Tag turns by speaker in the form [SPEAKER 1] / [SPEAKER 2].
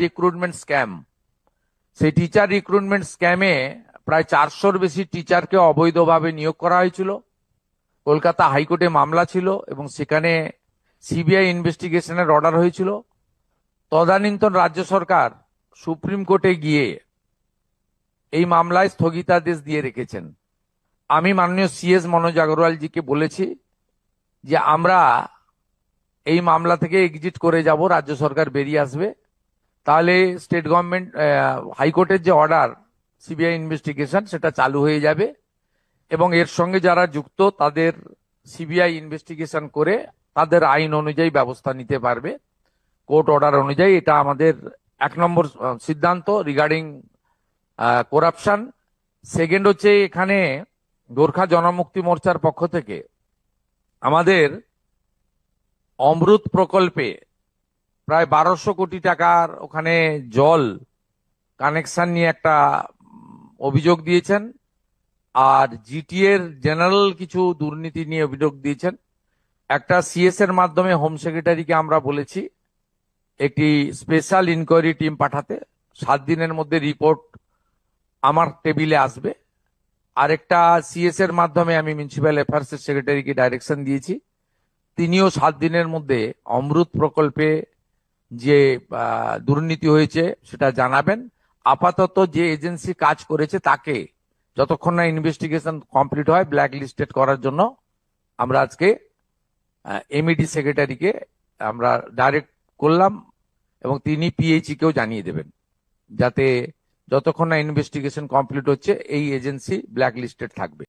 [SPEAKER 1] Recruitment scam, সেই teacher recruitment স্ক্যামে প্রায় 400-র বেশি টিচারকে অবৈধভাবে নিয়োগ করা হয়েছিল। কলকাতা হাইকোর্টে মামলা ছিল এবং সেখানে সিবিআই ইনভেস্টিগেশনের অর্ডার হয়েছিল। তদানীন্তন রাজ্য সরকার সুপ্রিম কোর্টে গিয়ে এই মামলায় স্থগিতাদেশ দিয়ে রেখেছেন। আমি মাননীয় সিএস মনোজ আগরওয়ালজিকে বলেছি যে আমরা এই মামলা থেকে এক্সিট করে যাব, রাজ্য সরকার বেরিয়ে আসবে, তাহলে স্টেট গভর্নমেন্ট হাইকোর্টের যে অর্ডার সিবিআই ইনভেস্টিগেশন সেটা চালু হয়ে যাবে এবং এর সঙ্গে যারা যুক্ত তাদের সিবিআই ইনভেস্টিগেশন করে তাদের আইন অনুযায়ী ব্যবস্থা নিতে পারবে, কোর্ট অর্ডার অনুযায়ী। এটা আমাদের 1 নম্বর সিদ্ধান্ত রিগার্ডিং করাপশন। সেকেন্ড হচ্ছে, এখানে গোর্খা জনমুক্তি মোর্চার পক্ষ থেকে আমাদের অমৃত প্রকল্পে প্রায় 1200 কোটি টাকার ওখানে জল কানেকশন নিয়ে একটা অভিযোগ দিয়েছেন, আর জিটি এর জেনারেল কিছু দুর্নীতি নিয়ে অভিযোগ দিয়েছেন। একটা সিএস এর মাধ্যমে হোম সেক্রেটারিকে আমরা বলেছি একটি স্পেশাল ইনকোয়ারি টিম পাঠাতে, 7 দিনের মধ্যে রিপোর্ট আমার টেবিলে আসবে। আরেকটা সিএস এর মাধ্যমে আমি মিউনিসিপ্যাল অ্যাফেয়ার্স এর সেক্রেটারিকে ডাইরেকশন দিয়েছি, তিনিও 7 দিনের মধ্যে অমৃত প্রকল্পে যে দুর্নীতি হয়েছে সেটা জানাবেন। আপাতত যে এজেন্সি কাজ করেছে তাকে যতক্ষণ না ইনভেস্টিগেশন কমপ্লিট হয় ব্ল্যাক লিস্টেড করার জন্য আমরা আজকে এমইডি সেক্রেটারিকে আমরা ডাইরেক্ট করলাম এবং তিনি পিএইচই কেও জানিয়ে দেবেন, যাতে যতক্ষণ না ইনভেস্টিগেশন কমপ্লিট হচ্ছে এই এজেন্সি ব্ল্যাক লিস্টেড থাকবে।